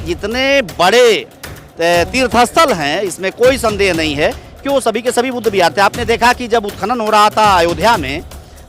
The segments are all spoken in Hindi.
जितने बड़े तीर्थस्थल हैं, इसमें कोई संदेह नहीं है कि वो सभी के सभी बुद्ध विहार थे। आपने देखा कि जब उत्खनन हो रहा था अयोध्या में,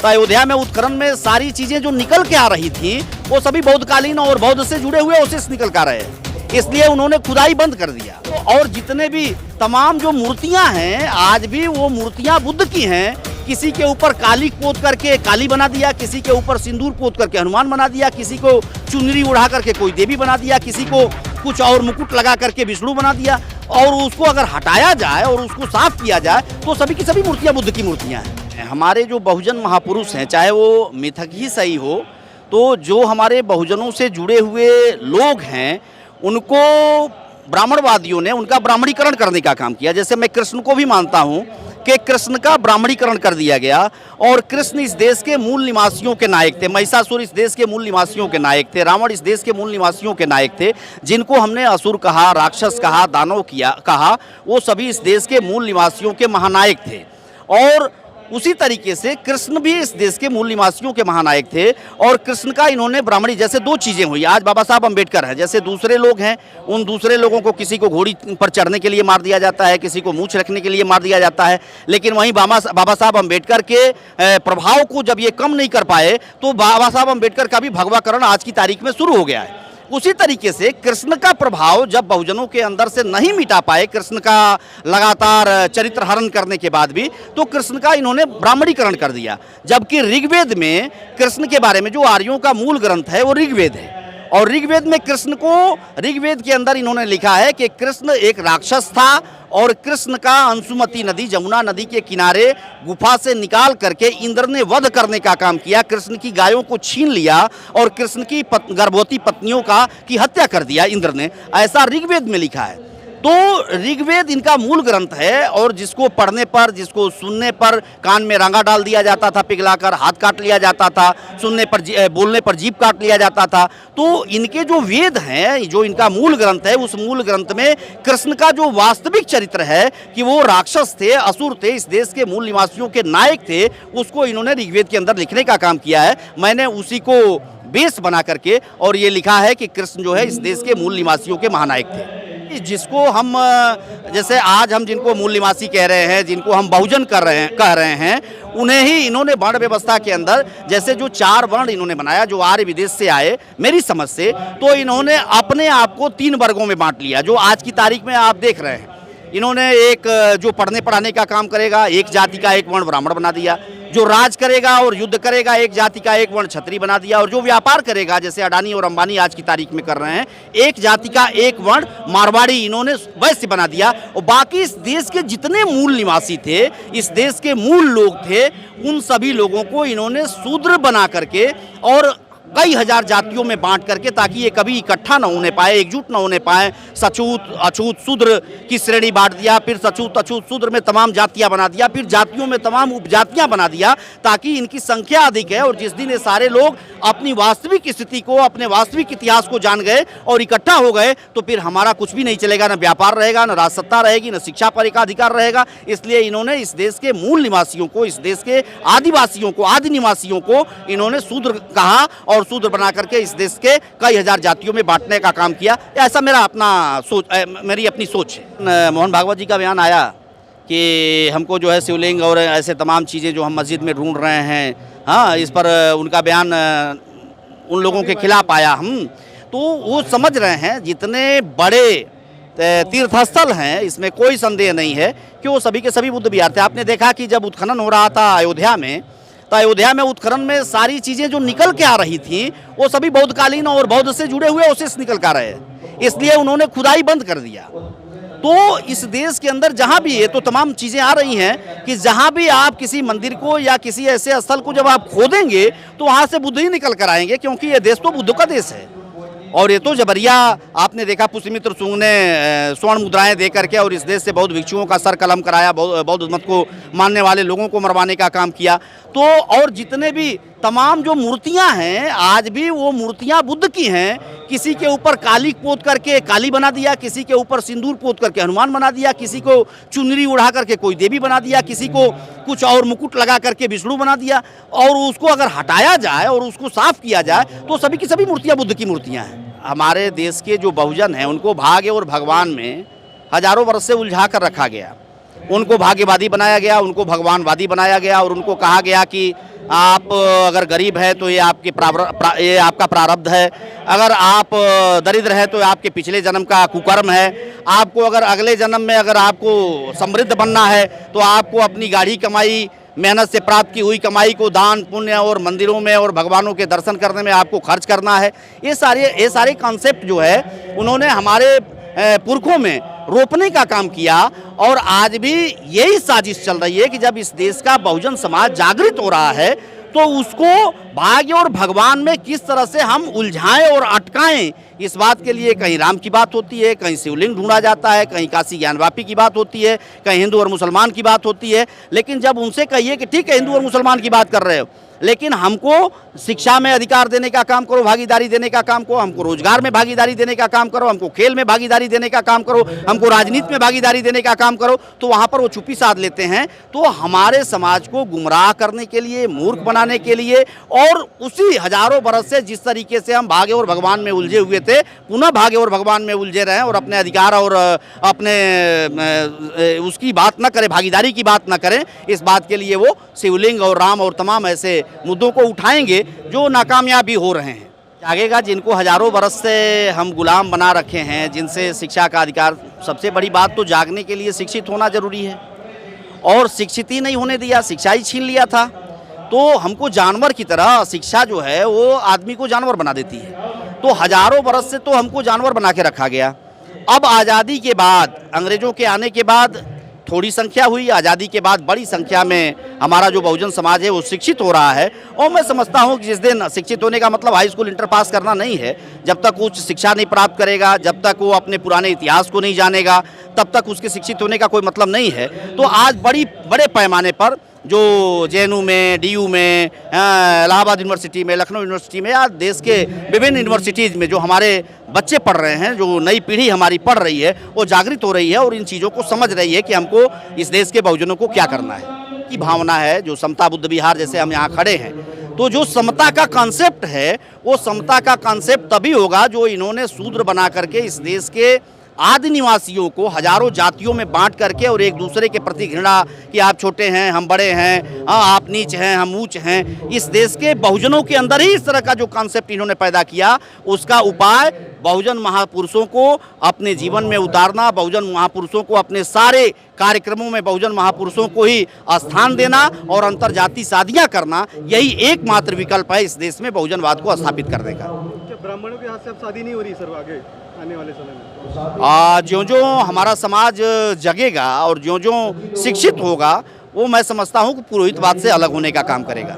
तो अयोध्या में उत्खनन में सारी चीजें जो निकल के आ रही थी वो सभी बौद्धकालीन और बौद्ध से जुड़े हुए अवशेष निकल कर आ रहे हैं, इसलिए उन्होंने खुदाई बंद कर दिया। और जितने भी तमाम जो मूर्तियां हैं, आज भी वो मूर्तियां बुद्ध की हैं। किसी के ऊपर काली पोत करके काली बना दिया, किसी के ऊपर सिंदूर पोत करके हनुमान बना दिया, किसी को चुनरी उड़ा करके कोई देवी बना दिया, किसी को कुछ और मुकुट लगा करके विष्णु बना दिया। और उसको अगर हटाया जाए और उसको साफ किया जाए तो सभी की सभी मूर्तियां बुद्ध की मूर्तियां हैं। हमारे जो बहुजन महापुरुष हैं, चाहे वो मिथक ही सही हो, तो जो हमारे बहुजनों से जुड़े हुए लोग हैं उनको ब्राह्मणवादियों ने उनका ब्राह्मणीकरण करने का काम किया। जैसे मैं कृष्ण को भी मानता हूं कि कृष्ण का ब्राह्मणीकरण कर दिया गया, और कृष्ण इस देश के मूल निवासियों के नायक थे, महिषासुर इस देश के मूल निवासियों के नायक थे, रावण इस देश के मूल निवासियों के नायक थे। जिनको हमने असुर कहा, राक्षस कहा, दानव कहा, वो सभी इस देश के मूल निवासियों के महानायक थे। और उसी तरीके से कृष्ण भी इस देश के मूल निवासियों के महानायक थे। और कृष्ण का इन्होंने ब्राह्मणी, जैसे दो चीज़ें हुई। आज बाबा साहब अम्बेडकर हैं, जैसे दूसरे लोग हैं, उन दूसरे लोगों को किसी को घोड़ी पर चढ़ने के लिए मार दिया जाता है, किसी को मूंछ रखने के लिए मार दिया जाता है, लेकिन वहीं बाबा साहब अम्बेडकर के प्रभाव को जब ये कम नहीं कर पाए तो बाबा साहब अम्बेडकर का भी भगवाकरण आज की तारीख में शुरू हो गया है। उसी तरीके से कृष्ण का प्रभाव जब बहुजनों के अंदर से नहीं मिटा पाए, कृष्ण का लगातार चरित्र हरण करने के बाद भी, तो कृष्ण का इन्होंने ब्राह्मणीकरण कर दिया। जबकि ऋग्वेद में कृष्ण के बारे में, जो आर्यों का मूल ग्रंथ है वो ऋग्वेद है, और ऋग्वेद में कृष्ण को, ऋग्वेद के अंदर इन्होंने लिखा है कि कृष्ण एक राक्षस था, और कृष्ण का अंशुमती नदी, जमुना नदी के किनारे गुफा से निकाल करके इंद्र ने वध करने का काम किया। कृष्ण की गायों को छीन लिया और कृष्ण की गर्भवती पत्नियों की हत्या कर दिया इंद्र ने, ऐसा ऋग्वेद में लिखा है। तो ऋग्वेद इनका मूल ग्रंथ है, और जिसको पढ़ने पर, जिसको सुनने पर कान में रांगा डाल दिया जाता था पिघलाकर, हाथ काट लिया जाता था, सुनने पर बोलने पर जीभ काट लिया जाता था। तो इनके जो वेद हैं, जो इनका मूल ग्रंथ है, उस मूल ग्रंथ में कृष्ण का जो वास्तविक चरित्र है कि वो राक्षस थे, असुर थे, इस देश के मूल निवासियों के नायक थे, उसको इन्होंने ऋग्वेद के अंदर लिखने का काम किया है। मैंने उसी को बेस बना करके और ये लिखा है कि कृष्ण जो है इस देश के मूल निवासियों के महानायक थे। जिसको हम, जैसे आज हम जिनको मूल निवासी कह रहे हैं, जिनको हम बहुजन कह रहे हैं, उन्हें ही इन्होंने वर्ण व्यवस्था के अंदर, जैसे जो 4 वर्ण इन्होंने बनाया जो आर्य विदेश से आए, मेरी समझ से तो इन्होंने अपने आप को 3 वर्गों में बांट लिया, जो आज की तारीख में आप देख रहे हैं। इन्होंने एक जो पढ़ने पढ़ाने का काम करेगा, एक जाति का एक वर्ण ब्राह्मण बना दिया। जो राज करेगा और युद्ध करेगा, एक जाति का एक वर्ण क्षत्रिय बना दिया। और जो व्यापार करेगा, जैसे अडानी और अंबानी आज की तारीख में कर रहे हैं, एक जाति का एक वर्ण मारवाड़ी इन्होंने वैश्य बना दिया। और बाकी इस देश के जितने मूल निवासी थे, इस देश के मूल लोग थे, उन सभी लोगों को इन्होंने शूद्र बना करके और कई हजार जातियों में बांट करके, ताकि ये कभी इकट्ठा न होने पाए, एकजुट न होने पाए। सछूत अछूत शूद्र की श्रेणी बांट दिया, फिर सछूत अछूत शूद्र में तमाम जातियां बना दिया, फिर जातियों में तमाम उपजातियां बना दिया, ताकि इनकी संख्या अधिक है। और जिस दिन ये सारे लोग अपनी वास्तविक स्थिति को, अपने वास्तविक इतिहास को जान गए और इकट्ठा हो गए, तो फिर हमारा कुछ भी नहीं चलेगा, न व्यापार रहेगा, न राजसत्ता रहेगी, न शिक्षा पर एकाधिकार रहेगा। इसलिए इन्होंने इस देश के मूल निवासियों को, इस देश के आदिवासियों को, आदि निवासियों को इन्होंने शूद्र कहा और शूद्र बना करके इस देश के कई हजार जातियों में बांटने का काम किया। ऐसा मेरी अपनी सोच है। मोहन भागवत जी का बयान आया कि हमको जो है शिवलिंग और ऐसे तमाम चीज़ें जो हम मस्जिद में ढूंढ रहे हैं, हाँ, इस पर उनका बयान उन लोगों के खिलाफ आया। हम तो वो समझ रहे हैं जितने बड़े तीर्थस्थल हैं, इसमें कोई संदेह नहीं है कि वो सभी के सभी बुद्ध विहार थे। आपने देखा कि जब उत्खनन हो रहा था अयोध्या में, तो अयोध्या में उत्खनन में सारी चीज़ें जो निकल के आ रही थी वो सभी बौद्धकालीन और बौद्ध से जुड़े हुए अवशेष निकल के आ रहे हैं, इसलिए उन्होंने खुदाई बंद कर दिया। तो इस देश के अंदर जहाँ भी ये तो तमाम चीज़ें आ रही हैं कि जहाँ भी आप किसी मंदिर को या किसी ऐसे स्थल को जब आप खोदेंगे तो वहाँ से बुद्ध ही निकल कर आएंगे, क्योंकि ये देश तो बुद्ध का देश है। और ये तो जबरिया आपने देखा, पुष्यमित्र सुंग ने स्वर्ण मुद्राएं दे करके और इस देश से बौद्ध भिक्षुओं का सर कलम कराया, बौद्ध मत को मानने वाले लोगों को मरवाने का काम किया। तो और जितने भी तमाम जो मूर्तियां हैं, आज भी वो मूर्तियां बुद्ध की हैं। किसी के ऊपर काली पोत करके काली बना दिया, किसी के ऊपर सिंदूर पोत करके हनुमान बना दिया, किसी को चुनरी उड़ा करके कोई देवी बना दिया, किसी को कुछ और मुकुट लगा करके विष्णु बना दिया। और उसको अगर हटाया जाए और उसको साफ किया जाए तो सभी की सभी मूर्तियां बुद्ध की मूर्तियां हैं। हमारे देश के जो बहुजन हैं उनको भाग्य और भगवान में हजारों वर्ष से उलझा कर रखा गया। उनको भाग्यवादी बनाया गया, उनको भगवानवादी बनाया गया और उनको कहा गया कि आप अगर गरीब है तो ये आपका प्रारब्ध है, अगर आप दरिद्र है तो आपके पिछले जन्म का कुकर्म है, आपको अगर अगले जन्म में अगर आपको समृद्ध बनना है तो आपको अपनी गाढ़ी कमाई, मेहनत से प्राप्त की हुई कमाई को दान पुण्य और मंदिरों में और भगवानों के दर्शन करने में आपको खर्च करना है। ये सारे कॉन्सेप्ट जो है उन्होंने हमारे पुरखों में रोपने का काम किया और आज भी यही साजिश चल रही है कि जब इस देश का बहुजन समाज जागृत हो रहा है तो उसको भाग्य और भगवान में किस तरह से हम उलझाएं और अटकाएं, इस बात के लिए कहीं राम की बात होती है, कहीं शिवलिंग ढूंढा जाता है, कहीं काशी ज्ञानवापी की बात होती है, कहीं हिंदू और मुसलमान की बात होती है। लेकिन जब उनसे कहिए कि ठीक है हिंदू और मुसलमान की बात कर रहे हो, लेकिन हमको शिक्षा में अधिकार देने का काम करो, भागीदारी देने का काम करो, हमको रोजगार में भागीदारी देने का काम करो, हमको खेल में भागीदारी देने का काम करो, हमको राजनीति में भागीदारी देने का काम करो, तो वहाँ पर वो चुप्पी साध लेते हैं। तो हमारे समाज को गुमराह करने के लिए, मूर्ख बनाने के लिए और उसी हजारों बरस से जिस तरीके से हम भाग्य और भगवान में उलझे हुए थे, पुनः भाग्य और भगवान में उलझे रहें और अपने अधिकार और अपने उसकी बात न करें, भागीदारी की बात न करें, इस बात के लिए वो शिवलिंग और राम और तमाम ऐसे मुद्दों को उठाएंगे जो नाकामयाबी हो रहे हैं। जागेगा जिनको हजारों बरस से हम गुलाम बना रखे हैं, जिनसे शिक्षा का अधिकार, सबसे बड़ी बात तो जागने के लिए शिक्षित होना जरूरी है और शिक्षित ही नहीं होने दिया, शिक्षा ही छीन लिया था। तो हमको जानवर की तरह शिक्षा जो है वो आदमी को जानवर बना देती है। तो हजारों बरस से तो हमको जानवर बना के रखा गया। अब आज़ादी के बाद, अंग्रेजों के आने के बाद थोड़ी संख्या हुई, आज़ादी के बाद बड़ी संख्या में हमारा जो बहुजन समाज है वो शिक्षित हो रहा है। और मैं समझता हूँ कि जिस दिन शिक्षित होने का मतलब हाई स्कूल इंटर पास करना नहीं है, जब तक उच्च शिक्षा नहीं प्राप्त करेगा, जब तक वो अपने पुराने इतिहास को नहीं जानेगा, तब तक उसके शिक्षित होने का कोई मतलब नहीं है। तो आज बड़े पैमाने पर जो JNU में, DU में, इलाहाबाद यूनिवर्सिटी में, लखनऊ यूनिवर्सिटी में या देश के विभिन्न यूनिवर्सिटीज़ में जो हमारे बच्चे पढ़ रहे हैं, जो नई पीढ़ी हमारी पढ़ रही है, वो जागृत हो रही है और इन चीज़ों को समझ रही है कि हमको इस देश के बहुजनों को क्या करना है। की भावना है जो समता बुद्ध विहार जैसे हम यहाँ खड़े हैं, तो जो समता का कॉन्सेप्ट है वो समता का कॉन्सेप्ट तभी होगा जो इन्होंने शूद्र बना करके इस देश के आदि निवासियों को हजारों जातियों में बांट करके और एक दूसरे के प्रति घृणा कि आप छोटे हैं हम बड़े हैं, आप नीच हैं हम ऊंच हैं, इस देश के बहुजनों के अंदर ही इस तरह का जो कॉन्सेप्ट इन्होंने पैदा किया, उसका उपाय बहुजन महापुरुषों को अपने जीवन में उतारना, बहुजन महापुरुषों को अपने सारे कार्यक्रमों में बहुजन महापुरुषों को ही स्थान देना और अंतर्जातीय शादियां करना, यही एकमात्र विकल्प है इस देश में बहुजनवाद को स्थापित करने का। क्या ब्राह्मणों के हाथ से अब शादी नहीं हो रही सर आगे आने वाले समय में? ज्यों-ज्यों हमारा समाज जगेगा और ज्यों-ज्यों शिक्षित होगा, वो मैं समझता हूँ कि पुरोहितवाद से अलग होने का काम करेगा।